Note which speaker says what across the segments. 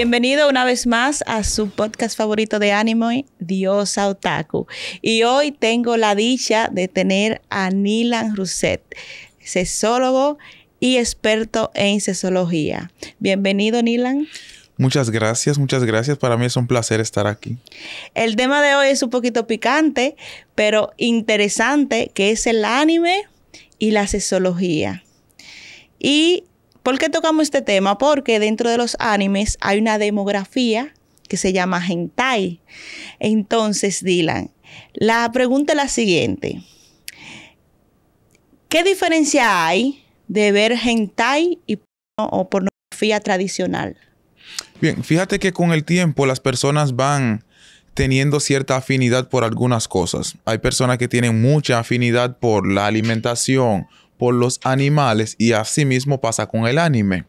Speaker 1: Bienvenido una vez más a su podcast favorito de anime, Diosa Otaku. Y hoy tengo la dicha de tener a Nilan Rousset, sexólogo y experto en sexología. Bienvenido, Nilan.
Speaker 2: Muchas gracias, muchas gracias. Para mí es un placer estar aquí.
Speaker 1: El tema de hoy es un poquito picante, pero interesante, que es el anime y la sexología. ¿Y por qué tocamos este tema? Porque dentro de los animes hay una demografía que se llama hentai. Entonces, Dylan, la pregunta es la siguiente. ¿Qué diferencia hay de ver hentai y pornografía tradicional?
Speaker 2: Bien, fíjate que con el tiempo las personas van teniendo cierta afinidad por algunas cosas. Hay personas que tienen mucha afinidad por la alimentación, por los animales, y así mismo pasa con el anime.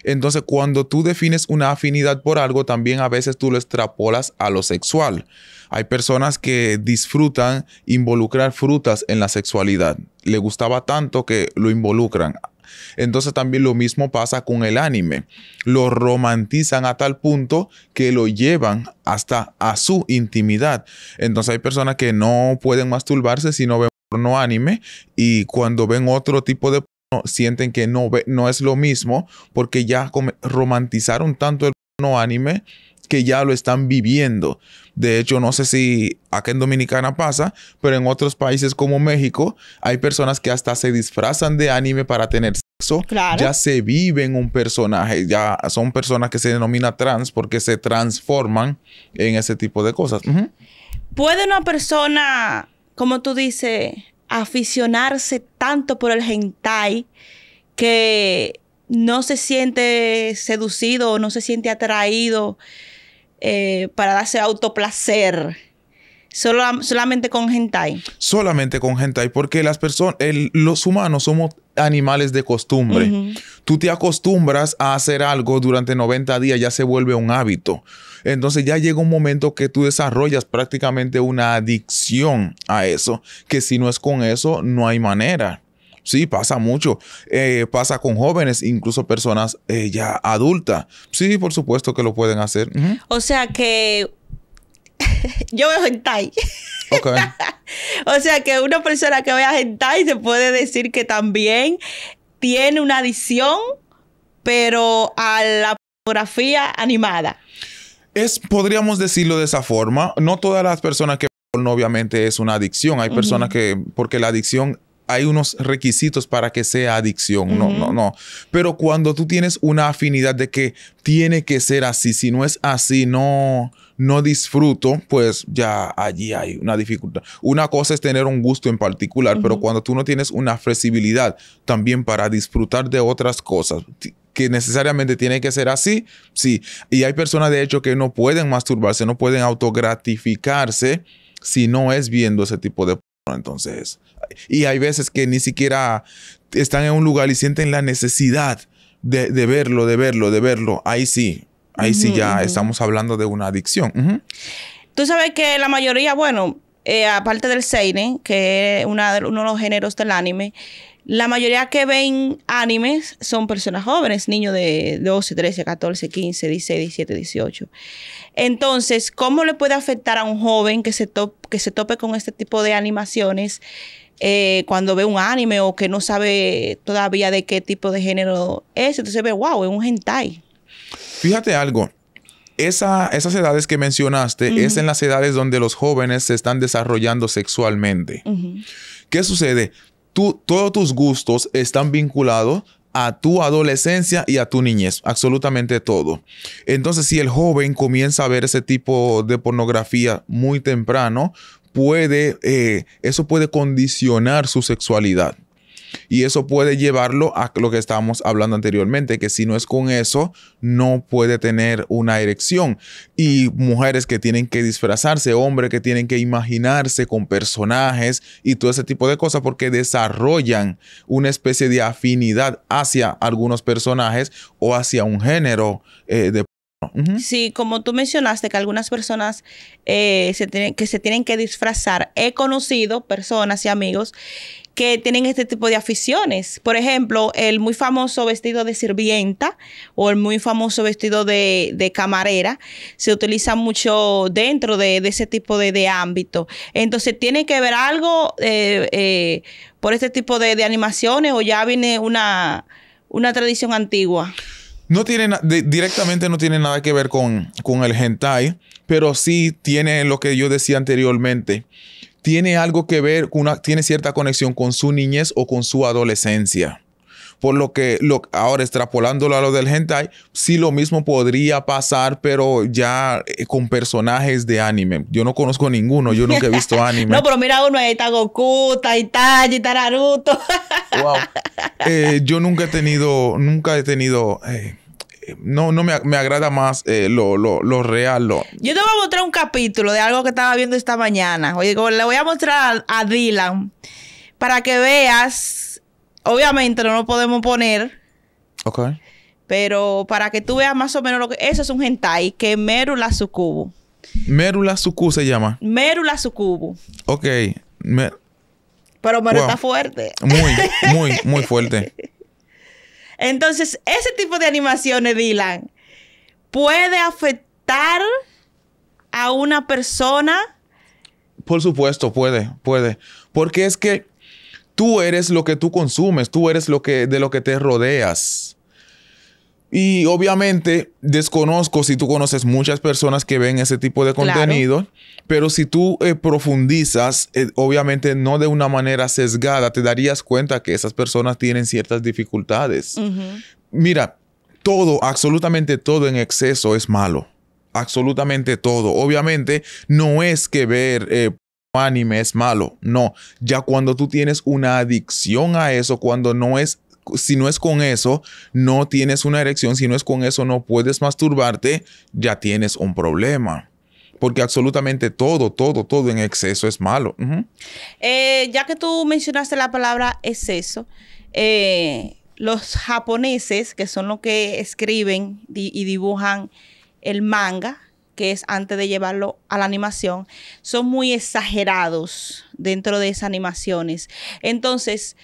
Speaker 2: Entonces, cuando tú defines una afinidad por algo, también a veces tú lo extrapolas a lo sexual. Hay personas que disfrutan involucrar frutas en la sexualidad. Le gustaba tanto que lo involucran. Entonces también lo mismo pasa con el anime. Lo romantizan a tal punto que lo llevan hasta a su intimidad. Entonces hay personas que no pueden masturbarse si no ven porno anime, y cuando ven otro tipo de porno sienten que no es lo mismo, porque ya romantizaron tanto el porno anime que ya lo están viviendo. De hecho, no sé si acá en Dominicana pasa, pero en otros países como México hay personas que hasta se disfrazan de anime para tener sexo.
Speaker 1: Claro.
Speaker 2: Ya se viven un personaje, ya son personas que se denomina trans porque se transforman en ese tipo de cosas.
Speaker 1: ¿Puede una persona, como tú dices, aficionarse tanto por el hentai que no se siente seducido o no se siente atraído para darse autoplacer solamente con hentai?
Speaker 2: Solamente con hentai, porque los humanos somos animales de costumbre. Tú te acostumbras a hacer algo durante 90 días, ya se vuelve un hábito. Entonces ya llega un momento que tú desarrollas prácticamente una adicción a eso, que si no es con eso, no hay manera. Sí, pasa mucho. Pasa con jóvenes, incluso personas ya adultas. Sí, por supuesto que lo pueden hacer.
Speaker 1: O sea que yo veo hentai.
Speaker 2: Ok.
Speaker 1: O sea que una persona que vea hentai se puede decir que también tiene una adicción, pero a la pornografía animada.
Speaker 2: Podríamos decirlo de esa forma. No todas las personas que ven, obviamente es una adicción. Hay personas que, porque la adicción, hay unos requisitos para que sea adicción. No. Pero cuando tú tienes una afinidad de que tiene que ser así, si no es así, no disfruto, pues ya allí hay una dificultad. Una cosa es tener un gusto en particular, pero cuando tú no tienes una flexibilidad también para disfrutar de otras cosas, que necesariamente tiene que ser así, sí. Y hay personas, de hecho, que no pueden masturbarse, no pueden autogratificarse si no es viendo ese tipo de porno. Entonces, y hay veces que ni siquiera están en un lugar y sienten la necesidad de verlo. Ahí sí ya estamos hablando de una adicción.
Speaker 1: Tú sabes que la mayoría, bueno, aparte del seinen, que es uno de los géneros del anime, la mayoría que ven animes son personas jóvenes, niños de 12, 13, 14, 15, 16, 17, 18. Entonces, ¿cómo le puede afectar a un joven que se tope con este tipo de animaciones cuando ve un anime o que no sabe todavía de qué tipo de género es? Entonces ve, wow, es un hentai.
Speaker 2: Fíjate algo. Esas edades que mencionaste es en las edades donde los jóvenes se están desarrollando sexualmente. ¿Qué sucede? Todos tus gustos están vinculados a tu adolescencia y a tu niñez, absolutamente todo. Entonces, si el joven comienza a ver ese tipo de pornografía muy temprano, eso puede condicionar su sexualidad. Y eso puede llevarlo a lo que estábamos hablando anteriormente, que si no es con eso, no puede tener una erección. Y mujeres que tienen que disfrazarse, hombres que tienen que imaginarse con personajes y todo ese tipo de cosas, porque desarrollan una especie de afinidad hacia algunos personajes o hacia un género de
Speaker 1: Sí, como tú mencionaste que algunas personas se tienen que disfrazar. He conocido personas y amigos que tienen este tipo de aficiones. Por ejemplo, el muy famoso vestido de sirvienta o el muy famoso vestido de camarera se utiliza mucho dentro de ese tipo de ámbito. Entonces, ¿tiene que ver algo por este tipo de animaciones o ya viene una tradición antigua?
Speaker 2: No tiene directamente no tiene nada que ver con el hentai, pero sí tiene lo que yo decía anteriormente. Tiene algo que ver tiene cierta conexión con su niñez o con su adolescencia. Por lo que ahora extrapolándolo a lo del hentai, sí lo mismo podría pasar, pero ya con personajes de anime. Yo no conozco ninguno, yo nunca he visto anime.
Speaker 1: No, pero mira uno, ahí está Goku, está Itachi, está Naruto.
Speaker 2: Wow. Yo nunca he tenido, no me agrada más lo real.
Speaker 1: Yo te voy a mostrar un capítulo de algo que estaba viendo esta mañana. Oye, le voy a mostrar a Dylan para que veas. Obviamente no lo podemos poner.
Speaker 2: Ok.
Speaker 1: Pero para que tú veas más o menos lo que... Eso es un hentai, que es Mérula Sukubu.
Speaker 2: Mérula Sukubu se llama.
Speaker 1: Mérula Sukubu.
Speaker 2: Ok.
Speaker 1: Pero Mérula está fuerte.
Speaker 2: Muy fuerte.
Speaker 1: Entonces, ese tipo de animaciones, Dylan, ¿puede afectar a una persona?
Speaker 2: Por supuesto, puede. Porque es que tú eres lo que tú consumes, tú eres de lo que te rodeas. Y obviamente desconozco si tú conoces muchas personas que ven ese tipo de contenido, claro. Pero si tú profundizas, obviamente no de una manera sesgada, te darías cuenta que esas personas tienen ciertas dificultades. Uh-huh. Mira, absolutamente todo en exceso es malo. Absolutamente todo. Obviamente no es que ver anime es malo. No, ya cuando tú tienes una adicción a eso, si no es con eso, no tienes una erección, si no es con eso, no puedes masturbarte, ya tienes un problema. Porque absolutamente todo en exceso es malo. Uh-huh.
Speaker 1: Ya que tú mencionaste la palabra exceso, los japoneses, que son los que escriben y dibujan el manga, que es antes de llevarlo a la animación, son muy exagerados dentro de esas animaciones. Entonces,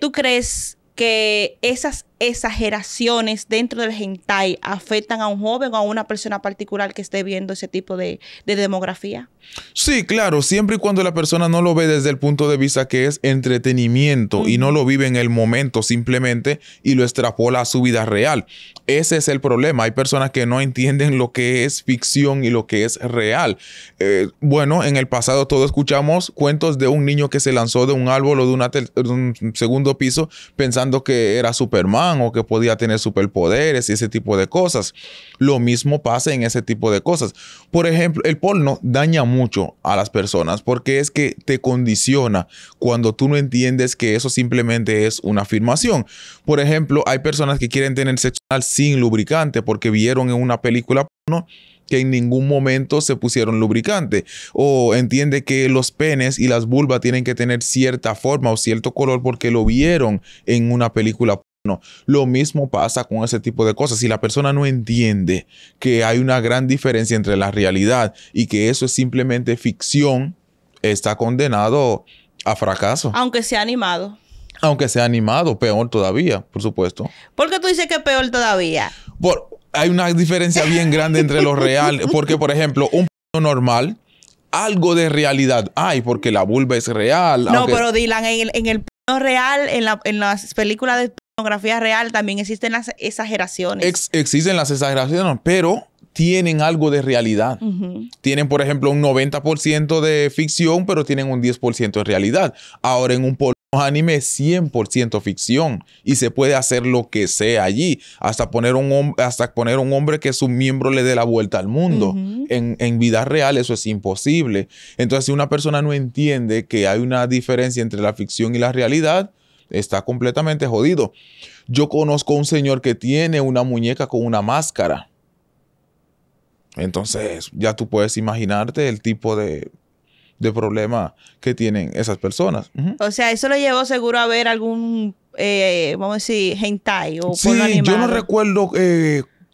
Speaker 1: ¿tú crees que esas exageraciones dentro del hentai afectan a un joven o a una persona particular que esté viendo ese tipo de demografía?
Speaker 2: Sí, claro, siempre y cuando la persona no lo ve desde el punto de vista que es entretenimiento y no lo vive en el momento simplemente y lo extrapola a su vida real. Ese es el problema. Hay personas que no entienden lo que es ficción y lo que es real. Bueno, en el pasado todos escuchamos cuentos de un niño que se lanzó de un árbol o de un segundo piso pensando que era Superman o que podía tener superpoderes y ese tipo de cosas. Lo mismo pasa en ese tipo de cosas. Por ejemplo, el porno daña mucho a las personas porque es que te condiciona cuando tú no entiendes que eso simplemente es una afirmación. Por ejemplo, hay personas que quieren tener sexo sin lubricante porque vieron en una película porno que en ningún momento se pusieron lubricante, o entiende que los penes y las vulvas tienen que tener cierta forma o cierto color porque lo vieron en una película porno. Lo mismo pasa con ese tipo de cosas. Si la persona no entiende que hay una gran diferencia entre la realidad y que eso es simplemente ficción, está condenado a fracaso.
Speaker 1: Aunque sea animado.
Speaker 2: Aunque sea animado, peor todavía, por supuesto.
Speaker 1: ¿Por qué tú dices que es peor todavía?
Speaker 2: Hay una diferencia bien grande entre lo real. Porque, por ejemplo, un porno normal, algo de realidad hay, porque la vulva es real.
Speaker 1: No, pero Dylan, en el porno real, en las películas de pornografía real, también existen las exageraciones.
Speaker 2: Existen las exageraciones, pero tienen algo de realidad. Uh-huh. Tienen, por ejemplo, un 90% de ficción, pero tienen un 10% de realidad. Ahora, en un porno anime es 100% ficción y se puede hacer lo que sea allí, hasta poner un hombre que su miembro le dé la vuelta al mundo. Uh-huh. En vida real eso es imposible. Entonces, si una persona no entiende que hay una diferencia entre la ficción y la realidad, está completamente jodido. Yo conozco a un señor que tiene una muñeca con una máscara. Entonces, ya tú puedes imaginarte el tipo de problema que tienen esas personas. Uh-huh.
Speaker 1: O sea, eso lo llevó seguro a ver algún, vamos a decir, hentai o
Speaker 2: sí,
Speaker 1: porno animado.
Speaker 2: Yo no recuerdo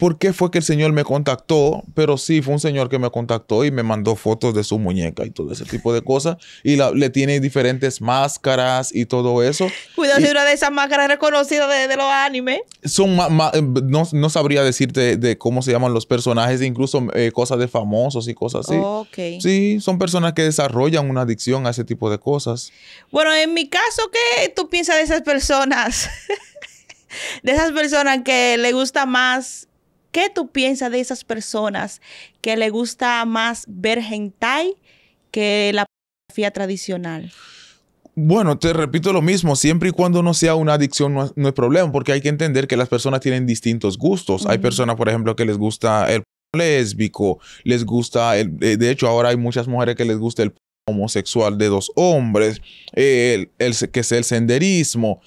Speaker 2: por qué fue que el señor me contactó, pero sí, fue un señor que me contactó y me mandó fotos de su muñeca y todo ese tipo de cosas. Y le tiene diferentes máscaras y todo eso.
Speaker 1: Cuidado si una de esas máscaras reconocidas de los animes.
Speaker 2: Son no sabría decirte de cómo se llaman los personajes, incluso cosas de famosos y cosas así.
Speaker 1: Ok.
Speaker 2: Sí, son personas que desarrollan una adicción a ese tipo de cosas.
Speaker 1: Bueno, en mi caso, ¿qué tú piensas de esas personas? De esas personas que le gusta más. ¿Qué tú piensas de esas personas que le gusta más ver hentai que la pornografía tradicional?
Speaker 2: Bueno, te repito lo mismo, siempre y cuando no sea una adicción no es problema, porque hay que entender que las personas tienen distintos gustos. Hay personas, por ejemplo, que les gusta el lésbico, les gusta, de hecho ahora hay muchas mujeres que les gusta el homosexual de dos hombres, que es el senderismo,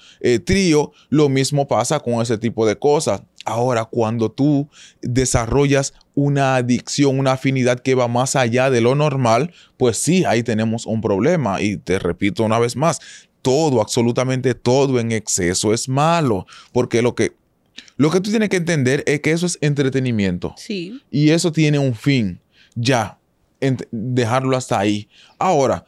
Speaker 2: trío. Lo mismo pasa con ese tipo de cosas. Ahora, cuando tú desarrollas una adicción, una afinidad que va más allá de lo normal, pues sí, ahí tenemos un problema. Y te repito una vez más, todo, absolutamente todo en exceso es malo, porque lo que tú tienes que entender es que eso es entretenimiento.
Speaker 1: Sí.
Speaker 2: Y eso tiene un fin. Ya, dejarlo hasta ahí. Ahora,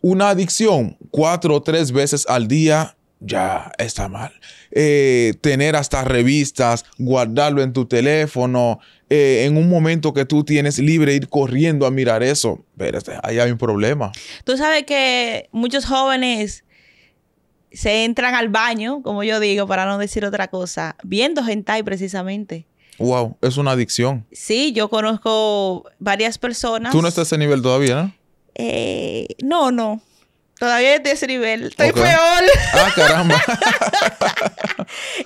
Speaker 2: una adicción 4 o 3 veces al día ya está mal. Tener hasta revistas, guardarlo en tu teléfono, en un momento que tú tienes libre, ir corriendo a mirar eso. Pero ahí hay un problema.
Speaker 1: Tú sabes que muchos jóvenes se entran al baño, como yo digo, para no decir otra cosa, viendo hentai precisamente.
Speaker 2: Wow, es una adicción.
Speaker 1: Sí, yo conozco varias personas.
Speaker 2: Tú no estás a ese nivel todavía, ¿no?
Speaker 1: No. Todavía estoy a ese nivel. Estoy peor.
Speaker 2: Ah, caramba.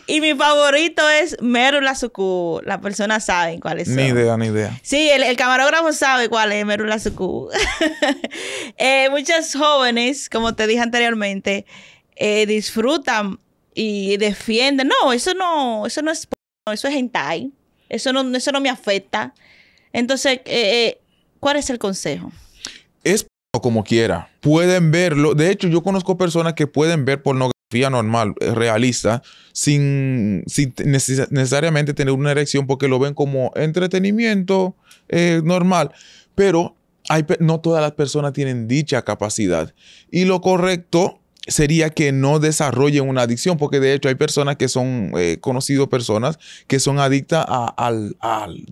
Speaker 1: Y mi favorito es Meru Suku. Las personas saben cuáles son.
Speaker 2: Ni idea.
Speaker 1: Sí, el camarógrafo sabe cuál es Meru Suku. Muchos jóvenes, como te dije anteriormente, disfrutan y defienden. No, eso no es porno, eso es hentai. Eso no me afecta. Entonces, ¿cuál es el consejo? Es
Speaker 2: como quiera. Pueden verlo. De hecho, yo conozco personas que pueden ver pornografía normal, realista, sin necesariamente tener una erección, porque lo ven como entretenimiento normal. Pero no todas las personas tienen dicha capacidad. Y lo correcto sería que no desarrollen una adicción, porque de hecho hay personas que son, conocido personas que son adictas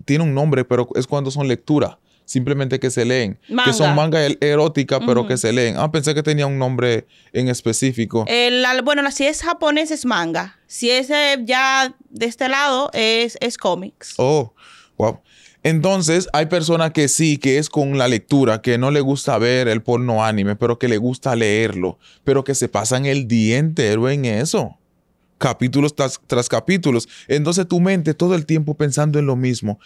Speaker 2: tiene un nombre, pero es cuando son lectura. Simplemente que se leen. Manga. Que son manga erótica, pero que se leen. Pensé que tenía un nombre en específico.
Speaker 1: Bueno, si es japonés es manga. Si es ya de este lado es cómics.
Speaker 2: Oh, wow. Entonces, hay personas que sí, que es con la lectura, que no le gusta ver el porno anime, pero que le gusta leerlo, pero que se pasan el día entero en eso. Capítulos tras capítulos. Entonces tu mente todo el tiempo pensando en lo mismo,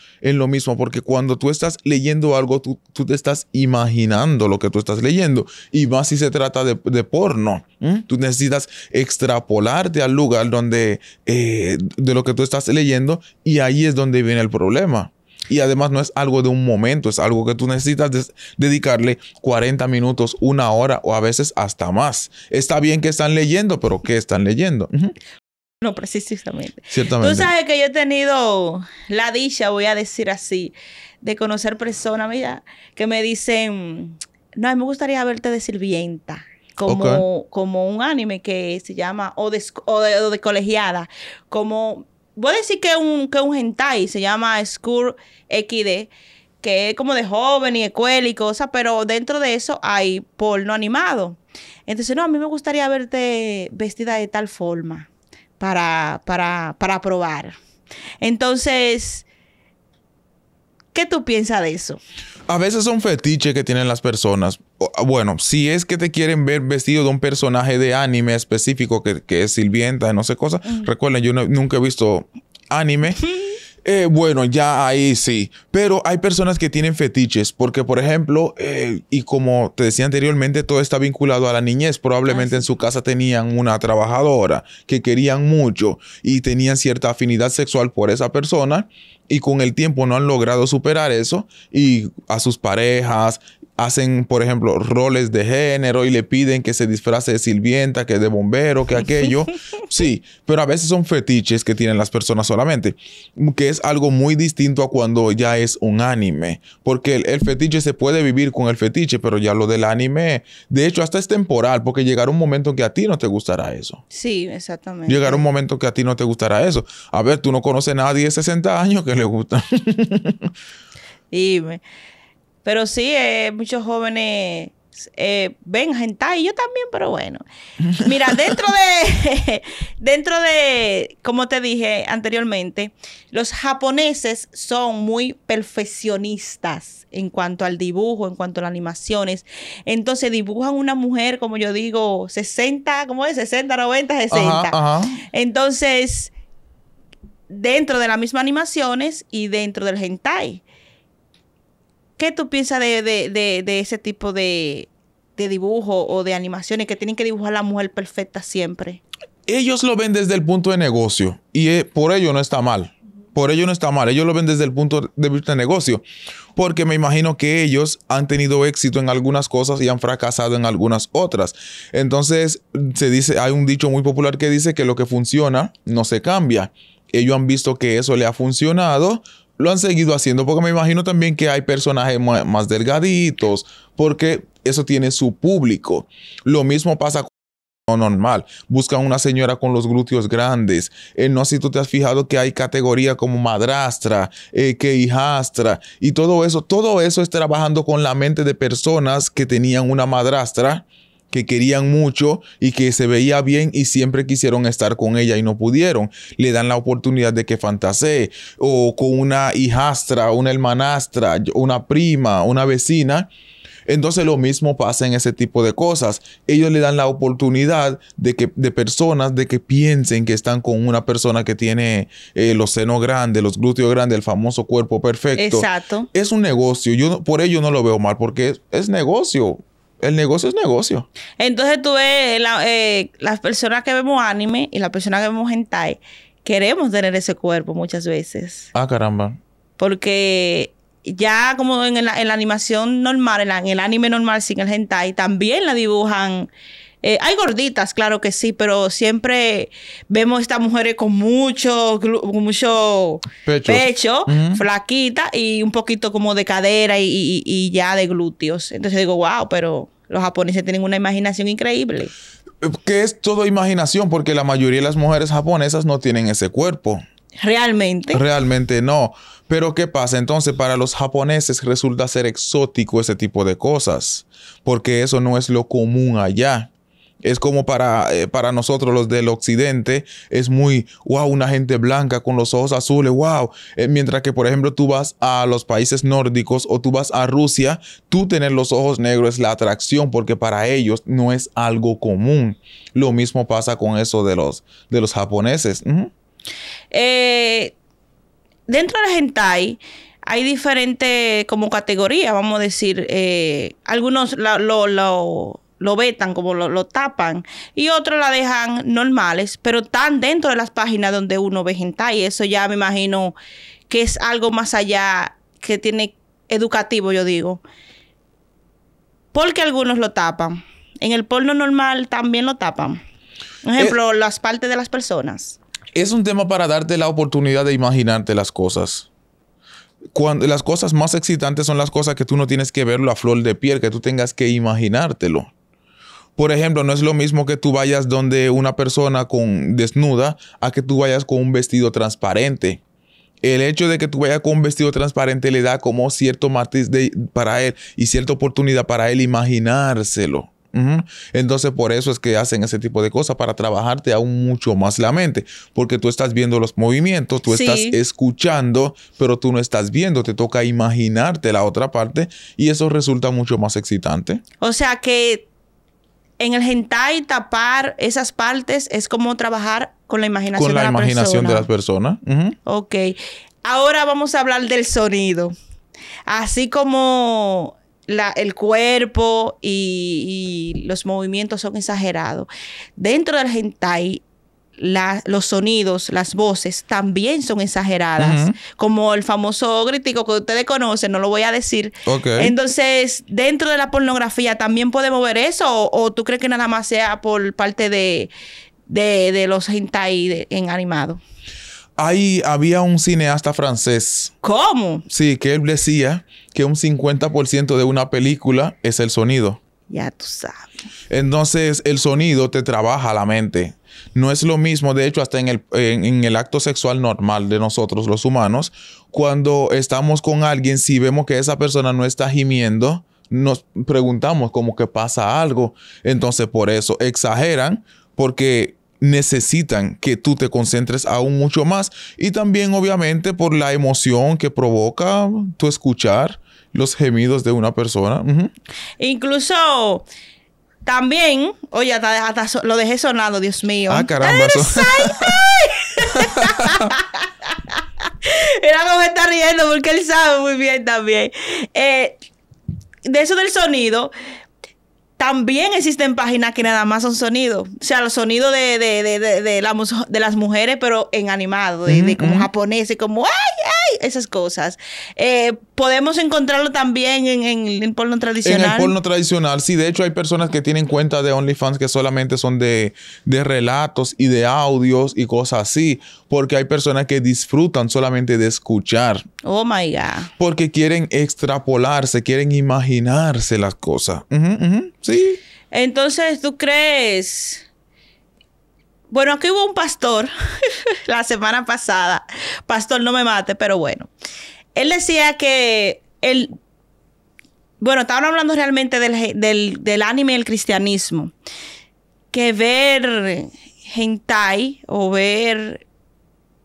Speaker 2: porque cuando tú estás leyendo algo, tú te estás imaginando lo que tú estás leyendo, y más si se trata de porno. Tú necesitas extrapolarte al lugar donde, de lo que tú estás leyendo, y ahí es donde viene el problema. Y además no es algo de un momento, es algo que tú necesitas dedicarle 40 minutos, 1 hora o a veces hasta más. Está bien que están leyendo, pero ¿qué están leyendo?
Speaker 1: No, precisamente.
Speaker 2: Ciertamente.
Speaker 1: Tú sabes que yo he tenido la dicha, voy a decir así, de conocer personas, mira, que me dicen, no, a mí me gustaría verte de sirvienta. Como un anime que se llama, o de colegiada, como... Voy a decir que es un hentai, se llama School XD, que es como de joven y escuela y cosas, pero dentro de eso hay porno animado. Entonces, no, a mí me gustaría verte vestida de tal forma para probar. Entonces, ¿qué tú piensas de eso?
Speaker 2: A veces son fetiches que tienen las personas. Bueno, si es que te quieren ver vestido de un personaje de anime específico que es sirvienta, no sé cosas. Recuerden, yo nunca he visto anime. Bueno, ya ahí sí. Pero hay personas que tienen fetiches porque, por ejemplo, y como te decía anteriormente, todo está vinculado a la niñez. Probablemente en su casa tenían una trabajadora que querían mucho y tenían cierta afinidad sexual por esa persona, y con el tiempo no han logrado superar eso, y a sus parejas hacen, por ejemplo, roles de género y le piden que se disfrace de sirvienta, que de bombero, que aquello. Sí, pero a veces son fetiches que tienen las personas solamente, que es algo muy distinto a cuando ya es un anime, porque el fetiche se puede vivir con el fetiche, pero ya lo del anime, de hecho, hasta es temporal, porque llegará un momento que a ti no te gustará eso.
Speaker 1: Sí, exactamente.
Speaker 2: Llegará un momento que a ti no te gustará eso. A ver, tú no conoces a nadie de 60 años que le gusta.
Speaker 1: Dime. Pero sí, muchos jóvenes ven hentai, yo también, pero bueno. Mira, dentro de, como te dije anteriormente, los japoneses son muy perfeccionistas en cuanto al dibujo, en cuanto a las animaciones. Entonces dibujan una mujer, como yo digo, 60, ¿cómo es? 60, 90, 60.
Speaker 2: Ajá.
Speaker 1: Entonces, dentro de las mismas animaciones y dentro del hentai. ¿Qué tú piensas de ese tipo de dibujo o de animaciones que tienen que dibujar a la mujer perfecta siempre?
Speaker 2: Ellos lo ven desde el punto de negocio y por ello no está mal. Por ello no está mal. Ellos lo ven desde el punto de vista de negocio. Porque me imagino que ellos han tenido éxito en algunas cosas y han fracasado en algunas otras. Entonces, se dice, hay un dicho muy popular que dice que lo que funciona no se cambia. Ellos han visto que eso le ha funcionado, lo han seguido haciendo, porque me imagino también que hay personajes más delgaditos, porque eso tiene su público. Lo mismo pasa con lo normal. Buscan una señora con los glúteos grandes. No sé si tú te has fijado que hay categoría como madrastra, que hijastra, y todo eso es trabajando con la mente de personas que tenían una madrastra, que querían mucho y que se veía bien y siempre quisieron estar con ella y no pudieron. Le dan la oportunidad de que fantasee, o con una hijastra, una hermanastra, una prima, una vecina. Entonces lo mismo pasa en ese tipo de cosas. Ellos le dan la oportunidad de personas de que piensen que están con una persona que tiene los senos grandes, los glúteos grandes, el famoso cuerpo perfecto.
Speaker 1: Exacto.
Speaker 2: Es un negocio. Yo por ello no lo veo mal, porque es negocio. El negocio es negocio.
Speaker 1: Entonces tú ves las personas que vemos anime y las personas que vemos hentai, queremos tener ese cuerpo muchas veces.
Speaker 2: Ah, caramba.
Speaker 1: Porque ya como en la animación normal, en el anime normal sin el hentai, también la dibujan. Hay gorditas, claro que sí, pero siempre vemos estas mujeres con mucho pecho, flaquita y un poquito como de cadera y ya de glúteos. Entonces digo, wow, pero los japoneses tienen una imaginación increíble.
Speaker 2: Que es todo imaginación, porque la mayoría de las mujeres japonesas no tienen ese cuerpo.
Speaker 1: Realmente.
Speaker 2: Realmente no. Pero ¿qué pasa? Entonces, para los japoneses resulta ser exótico ese tipo de cosas, porque eso no es lo común allá. Es como para nosotros los del occidente, es muy, wow, una gente blanca con los ojos azules, wow. Mientras que, por ejemplo, tú vas a los países nórdicos o tú vas a Rusia, tú tener los ojos negros es la atracción, porque para ellos no es algo común. Lo mismo pasa con eso de los japoneses.
Speaker 1: Dentro del hentai hay diferentes como categorías, vamos a decir. Algunos lo vetan, como lo tapan, y otros la dejan normales, pero están dentro de las páginas donde uno ve hentai. Eso ya me imagino que es algo más allá, que tiene educativo, yo digo. Porque algunos lo tapan. En el porno normal también lo tapan. Por ejemplo, las partes de las personas.
Speaker 2: Es un tema para darte la oportunidad de imaginarte las cosas. Cuando las cosas más excitantes son las cosas que tú no tienes que verlo a flor de piel, que tú tengas que imaginártelo. Por ejemplo, no es lo mismo que tú vayas donde una persona desnuda a que tú vayas con un vestido transparente. El hecho de que tú vayas con un vestido transparente le da como cierto matiz para él y cierta oportunidad para él imaginárselo. Entonces, por eso es que hacen ese tipo de cosas, para trabajarte aún mucho más la mente, porque tú estás viendo los movimientos, tú estás escuchando, pero tú no estás viendo, te toca imaginarte la otra parte y eso resulta mucho más excitante.
Speaker 1: O sea que en el hentai tapar esas partes es como trabajar con la imaginación de la persona.
Speaker 2: Con la imaginación de las personas.
Speaker 1: Ok. Ahora vamos a hablar del sonido. Así como el cuerpo y los movimientos son exagerados. Dentro del hentai, los sonidos, las voces también son exageradas. Como el famoso gritico que ustedes conocen, no lo voy a decir.
Speaker 2: Okay.
Speaker 1: Entonces, dentro de la pornografía, ¿también podemos ver eso? ¿O tú crees que nada más sea por parte de los hentai en animado?
Speaker 2: Había un cineasta francés.
Speaker 1: ¿Cómo?
Speaker 2: Sí, que él decía que un 50% de una película es el sonido.
Speaker 1: Ya tú sabes.
Speaker 2: Entonces, el sonido te trabaja la mente. No es lo mismo, de hecho, hasta en el acto sexual normal de nosotros, los humanos, cuando estamos con alguien, si vemos que esa persona no está gimiendo, nos preguntamos como que pasa algo. Entonces, por eso exageran, porque necesitan que tú te concentres aún mucho más. Y también, obviamente, por la emoción que provoca tu escuchar los gemidos de una persona.
Speaker 1: Incluso también, oye, hasta lo dejé sonando, Dios mío.
Speaker 2: Ah, caramba.
Speaker 1: Mira cómo me está riendo porque él sabe muy bien también. De eso del sonido, también existen páginas que nada más son sonidos. O sea, los sonidos de las mujeres, pero en animado, de como japonés, como ¡ay, ay! Esas cosas. Podemos encontrarlo también en el porno tradicional.
Speaker 2: En el porno tradicional, sí. De hecho, hay personas que tienen cuenta de OnlyFans que solamente son de relatos y de audios y cosas así. Porque hay personas que disfrutan solamente de escuchar.
Speaker 1: Oh, my God.
Speaker 2: Porque quieren extrapolarse, quieren imaginarse las cosas. Sí.
Speaker 1: Entonces, ¿tú crees? Bueno, aquí hubo un pastor la semana pasada. Pastor, no me mate, pero bueno. Él decía que bueno, estaban hablando realmente del anime y el cristianismo. Que ver hentai o ver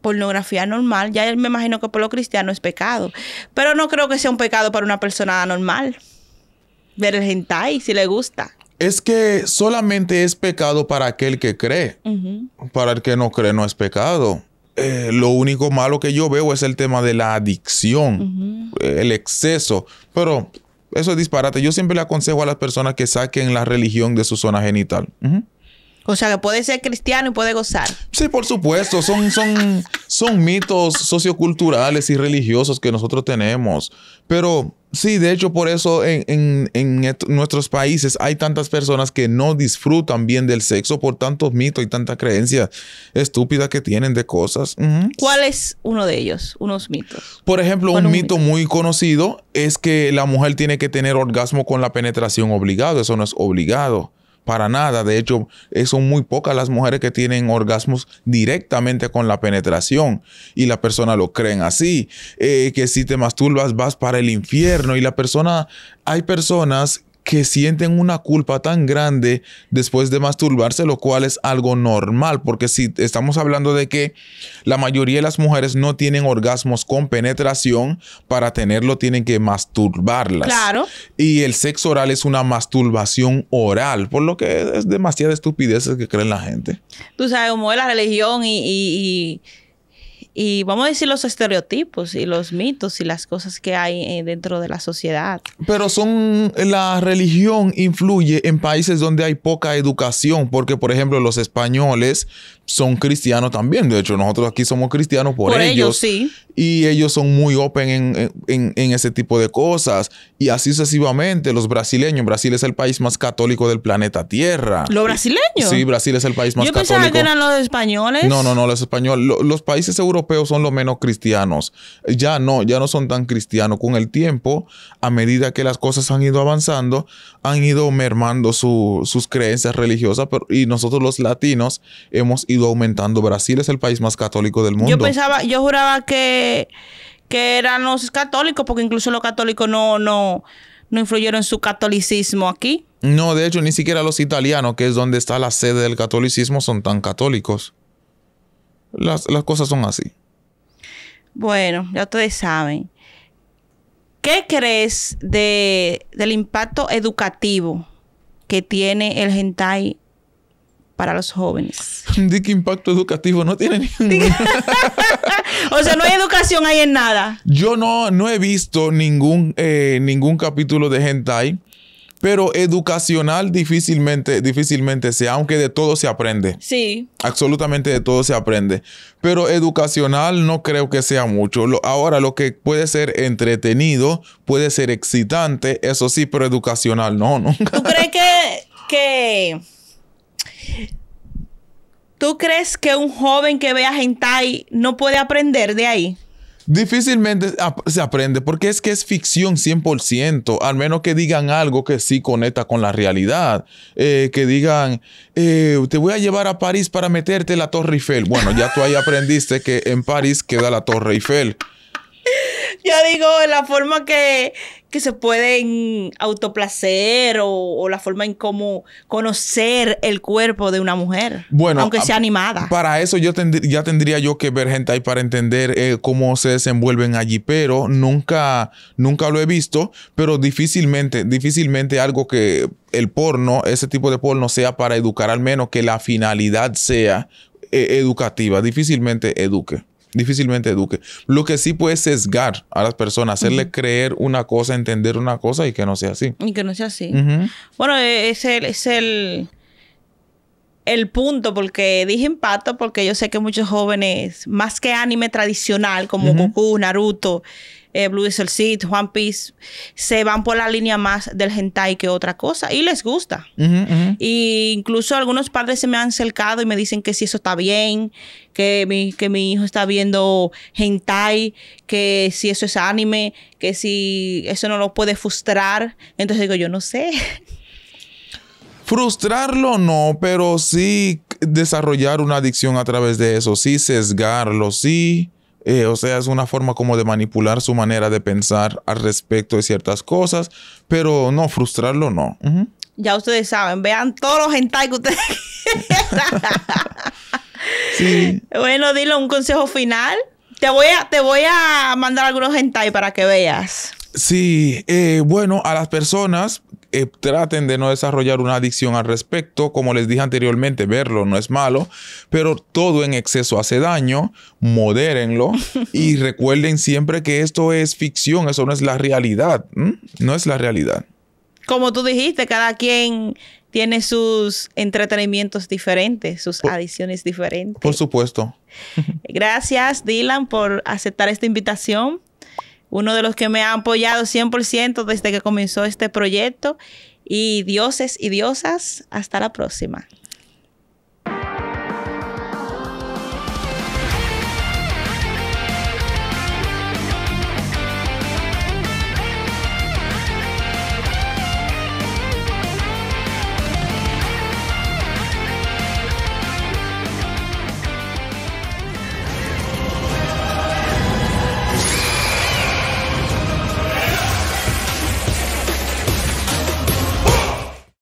Speaker 1: pornografía normal, ya me imagino que por lo cristiano es pecado. Pero no creo que sea un pecado para una persona normal. Ver el hentai, si le gusta.
Speaker 2: Es que solamente es pecado para aquel que cree. Para el que no cree no es pecado. Lo único malo que yo veo es el tema de la adicción, el exceso. Pero eso es disparate. Yo siempre le aconsejo a las personas que saquen la religión de su zona genital.
Speaker 1: O sea, que puede ser cristiano y puede gozar.
Speaker 2: Sí, por supuesto. Son mitos socioculturales y religiosos que nosotros tenemos. Pero sí, de hecho, por eso en nuestros países hay tantas personas que no disfrutan bien del sexo por tantos mitos y tantas creencias estúpidas que tienen de cosas.
Speaker 1: ¿Cuál es uno de ellos? Unos mitos.
Speaker 2: Por ejemplo, un mito muy conocido es que la mujer tiene que tener orgasmo con la penetración obligado. Eso no es obligado. Para nada. De hecho, son muy pocas las mujeres que tienen orgasmos directamente con la penetración. Y la persona lo creen así. Que si te masturbas vas para el infierno. Y hay personas que sienten una culpa tan grande después de masturbarse, lo cual es algo normal, porque si estamos hablando de que la mayoría de las mujeres no tienen orgasmos con penetración, para tenerlo tienen que masturbarlas.
Speaker 1: Claro. Y
Speaker 2: el sexo oral es una masturbación oral, por lo que es demasiada estupidez que creen la gente.
Speaker 1: Tú sabes cómo es la religión y vamos a decir los estereotipos y los mitos y las cosas que hay dentro de la sociedad.
Speaker 2: Pero la religión influye en países donde hay poca educación, porque por ejemplo los españoles son cristianos también. De hecho, nosotros aquí somos cristianos por ellos.
Speaker 1: Sí.
Speaker 2: Y ellos son muy open en ese tipo de cosas. Y así sucesivamente. Los brasileños. Brasil es el país más católico del planeta Tierra.
Speaker 1: ¿Los brasileños?
Speaker 2: Sí, Brasil es el país más católico.
Speaker 1: Yo pensaba que eran los españoles.
Speaker 2: No, los españoles. Los países europeos son los menos cristianos. Ya no son tan cristianos. Con el tiempo, a medida que las cosas han ido avanzando, han ido mermando sus creencias religiosas. Y nosotros los latinos hemos ido aumentando. Brasil es el país más católico del mundo.
Speaker 1: Yo juraba que eran los católicos, porque incluso los católicos no influyeron en su catolicismo aquí.
Speaker 2: No, de hecho, ni siquiera los italianos, que es donde está la sede del catolicismo, son tan católicos. Las cosas son así.
Speaker 1: Bueno, ya ustedes saben. ¿Qué crees del impacto educativo que tiene el hentai para los jóvenes?
Speaker 2: ¿De qué impacto educativo? No tiene ningún.
Speaker 1: O sea, no hay educación ahí en nada.
Speaker 2: Yo no he visto ningún capítulo de hentai, Pero educacional difícilmente sea, aunque de todo se aprende.
Speaker 1: Sí.
Speaker 2: Absolutamente de todo se aprende. Pero educacional no creo que sea mucho. Ahora, lo que puede ser entretenido, puede ser excitante, eso sí, pero educacional no, nunca.
Speaker 1: ¿Tú crees que un joven que vea hentai no puede aprender de ahí?
Speaker 2: Difícilmente se aprende porque es que es ficción 100%, al menos que digan algo que sí conecta con la realidad. Que digan, te voy a llevar a París para meterte en la Torre Eiffel. Bueno, ya tú ahí aprendiste que en París queda la Torre Eiffel.
Speaker 1: Yo digo, la forma que se pueden autoplacer o la forma en cómo conocer el cuerpo de una mujer. Bueno, aunque sea animada.
Speaker 2: Para eso ya tendría yo que ver hentai para entender cómo se desenvuelven allí, pero nunca lo he visto, pero difícilmente algo que el porno, ese tipo de porno sea para educar, al menos que la finalidad sea educativa. Difícilmente eduque. Lo que sí puede sesgar a las personas, hacerle creer una cosa, entender una cosa y que no sea así.
Speaker 1: Y que no sea así. Bueno, es el punto, porque dije impacto, porque yo sé que muchos jóvenes, más que anime tradicional, como Goku, Naruto, Blue Exorcist, One Piece, se van por la línea más del hentai que otra cosa y les gusta. Y incluso algunos padres se me han acercado y me dicen que si eso está bien, que mi hijo está viendo hentai, que si eso es anime, que si eso no lo puede frustrar. Entonces digo, yo no sé.
Speaker 2: Frustrarlo no, pero sí desarrollar una adicción a través de eso, sí sesgarlo, sí. O sea, es una forma como de manipular su manera de pensar al respecto de ciertas cosas, pero no, frustrarlo no.
Speaker 1: Ya ustedes saben, vean todos los hentai que ustedes quieran.
Speaker 2: Sí.
Speaker 1: Bueno, dile un consejo final. Te voy a mandar algunos hentai para que veas.
Speaker 2: Sí, bueno, a las personas traten de no desarrollar una adicción al respecto. Como les dije anteriormente, verlo no es malo, pero todo en exceso hace daño. Modérenlo y recuerden siempre que esto es ficción, eso no es la realidad. No es la realidad.
Speaker 1: Como tú dijiste, cada quien tiene sus entretenimientos diferentes, sus adicciones diferentes.
Speaker 2: Por supuesto.
Speaker 1: Gracias, Dylan, por aceptar esta invitación. Uno de los que me ha apoyado 100% desde que comenzó este proyecto. Y dioses y diosas, hasta la próxima.